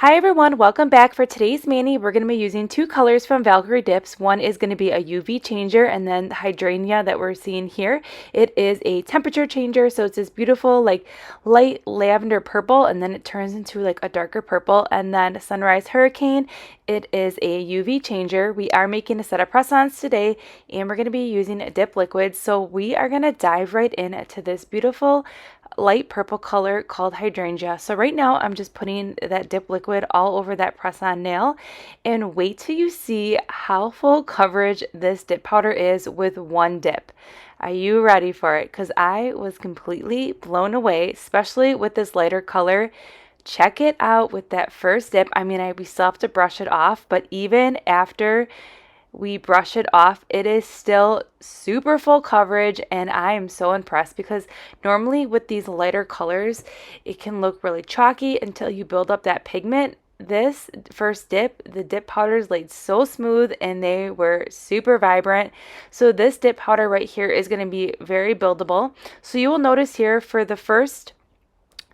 Hi everyone, welcome back. For today's mani, we're going to be using two colors from Valkyrie Dips. One is going to be a UV changer, and then the Hydrangea that we're seeing here, it is a temperature changer. So it's this beautiful like light lavender purple, and then it turns into like a darker purple. And then Sunrise Hurricane, it is a UV changer. We are making a set of press-ons today, and we're going to be using dip liquids. So we are going to dive right into this beautiful light purple color called Hydrangea. So right now I'm just putting that dip liquid all over that press-on nail, and wait till you see how full coverage this dip powder is with one dip. Are you ready for it? Because I was completely blown away, especially with this lighter color. Check it out with that first dip. I mean, we still have to brush it off, but even after we brush it off, it is still super full coverage, and I am so impressed because normally with these lighter colors it can look really chalky until you build up that pigment. This first dip, the dip powders laid so smooth and they were super vibrant. So this dip powder right here is going to be very buildable. So you will notice here for the first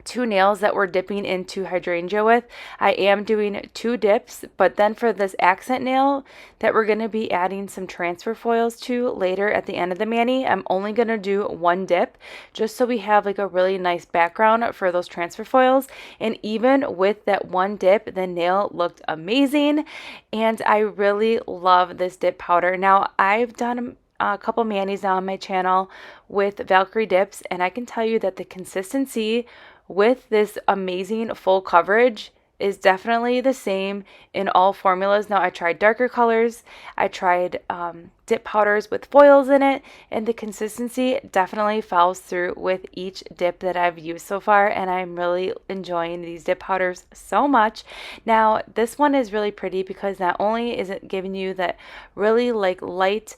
two nails that we're dipping into Hydrangea with, I am doing two dips, but then for this accent nail that we're going to be adding some transfer foils to later at the end of the mani, I'm only going to do one dip just so we have like a really nice background for those transfer foils. And even with that one dip, the nail looked amazing, and I really love this dip powder. Now I've done a couple manis now on my channel with Valkyrie Dips, and I can tell you that the consistency with this amazing full coverage is definitely the same in all formulas. Now I tried darker colors, I tried dip powders with foils in it, and the consistency definitely follows through with each dip that I've used so far, and I'm really enjoying these dip powders so much. Now this one is really pretty because not only is it giving you that really like light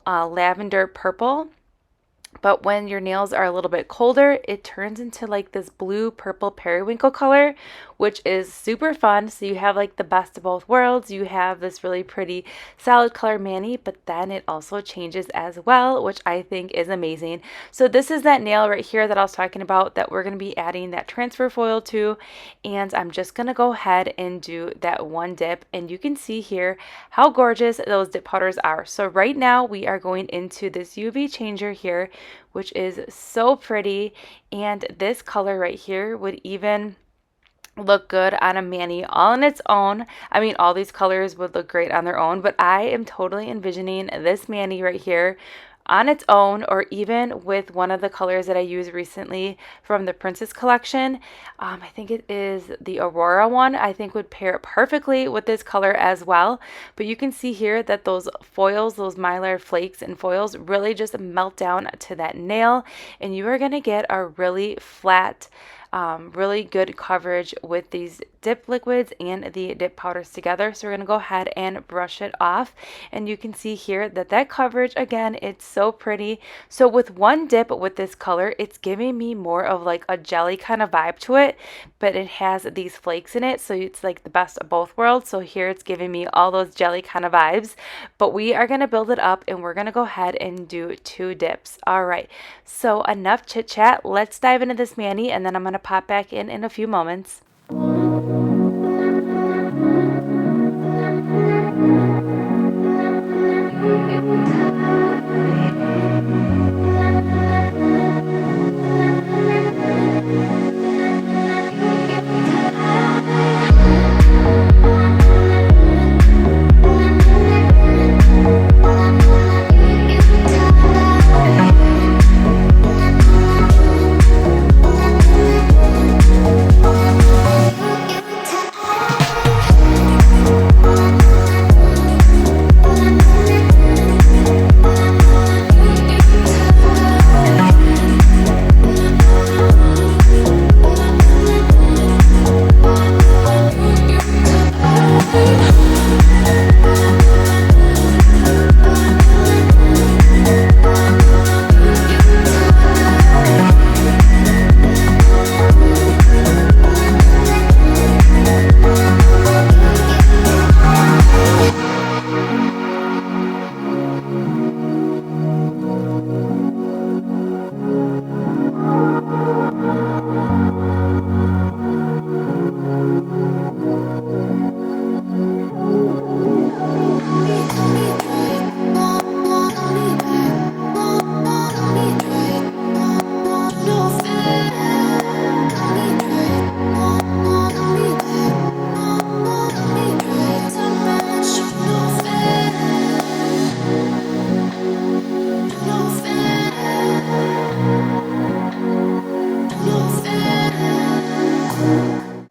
lavender purple, but when your nails are a little bit colder, it turns into like this blue purple periwinkle color, which is super fun. So you have like the best of both worlds. You have this really pretty solid color mani, but then it also changes as well, which I think is amazing. So this is that nail right here that I was talking about that we're going to be adding that transfer foil to, and I'm just going to go ahead and do that one dip, and you can see here how gorgeous those dip powders are. So right now we are going into this UV changer here, which is so pretty, and this color right here would even look good on a mani all on its own. I mean, all these colors would look great on their own, but I am totally envisioning this mani right here on its own, or even with one of the colors that I used recently from the Princess collection. I think it is the Ohora one. I think would pair perfectly with this color as well. But you can see here that those foils, those mylar flakes and foils really just melt down to that nail, and you are going to get a really flat, really good coverage with these dip liquids and the dip powders together. So we're going to go ahead and brush it off, and you can see here that that coverage, again, it's so pretty. So with one dip with this color, it's giving me more of like a jelly kind of vibe to it, but it has these flakes in it, so it's like the best of both worlds. So here it's giving me all those jelly kind of vibes, but we are going to build it up, and we're going to go ahead and do two dips. All right, so enough chit chat, let's dive into this mani, and then I'm going to pop back in a few moments.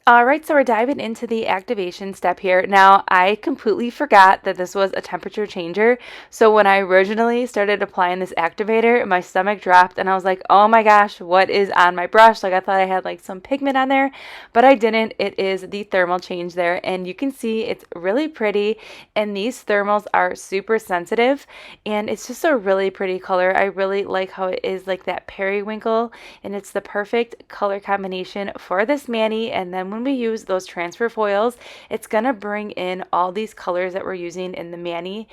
All right, so we're diving into the activation step here. Now, I completely forgot that this was a temperature changer. So when I originally started applying this activator, my stomach dropped and I was like, oh my gosh, what is on my brush? Like I thought I had like some pigment on there, but I didn't. It is the thermal change there. And you can see it's really pretty. And these thermals are super sensitive. And it's just a really pretty color. I really like how it is like that periwinkle. And it's the perfect color combination for this mani. And then when we use those transfer foils, it's going to bring in all these colors that we're using in the mani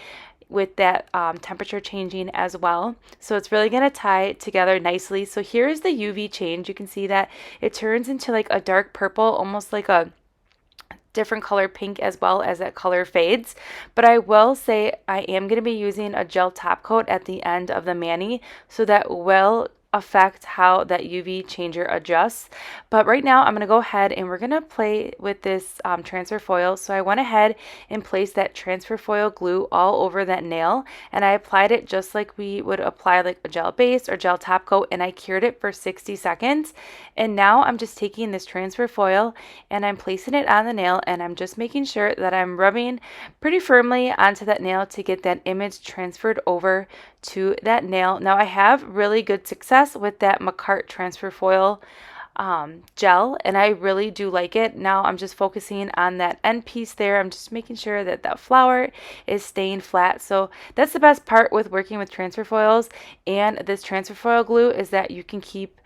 with that temperature changing as well. So it's really going to tie together nicely. So here's the UV change. You can see that it turns into like a dark purple, almost like a different color pink, as well as that color fades. But I will say I am going to be using a gel top coat at the end of the mani, so that will affect how that UV changer adjusts. But right now I'm going to go ahead and we're going to play with this transfer foil. So I went ahead and placed that transfer foil glue all over that nail, and I applied it just like we would apply like a gel base or gel top coat, and I cured it for 60 seconds. And now I'm just taking this transfer foil and I'm placing it on the nail, and I'm just making sure that I'm rubbing pretty firmly onto that nail to get that image transferred over to that nail. Now I have really good success with that Macart transfer foil gel, and I really do like it. Now I'm just focusing on that end piece there. I'm just making sure that that flower is staying flat. So that's the best part with working with transfer foils and this transfer foil glue, is that you can keep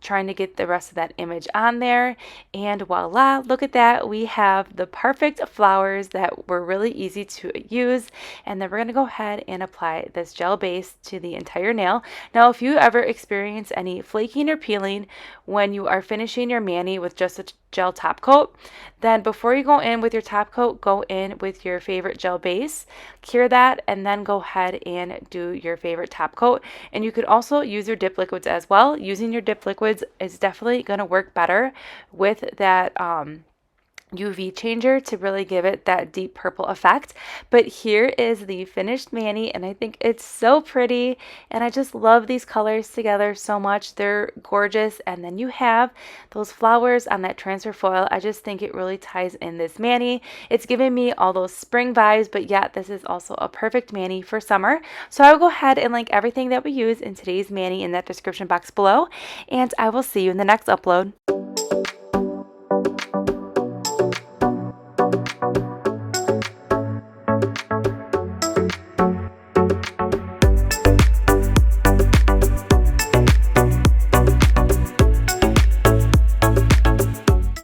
trying to get the rest of that image on there. And voila, look at that. We have the perfect flowers that were really easy to use. And then we're going to go ahead and apply this gel base to the entire nail. Now, if you ever experience any flaking or peeling when you are finishing your mani with just a gel top coat, then before you go in with your top coat, go in with your favorite gel base, cure that, and then go ahead and do your favorite top coat. And you could also use your dip liquids as well. Using your dip liquids is definitely going to work better with that UV changer to really give it that deep purple effect. But here is the finished mani, and I think it's so pretty, and I just love these colors together so much. They're gorgeous. And then you have those flowers on that transfer foil. I just think it really ties in this mani. It's giving me all those spring vibes, but yet this is also a perfect mani for summer. So I will go ahead and link everything that we use in today's mani in that description box below, and I will see you in the next upload.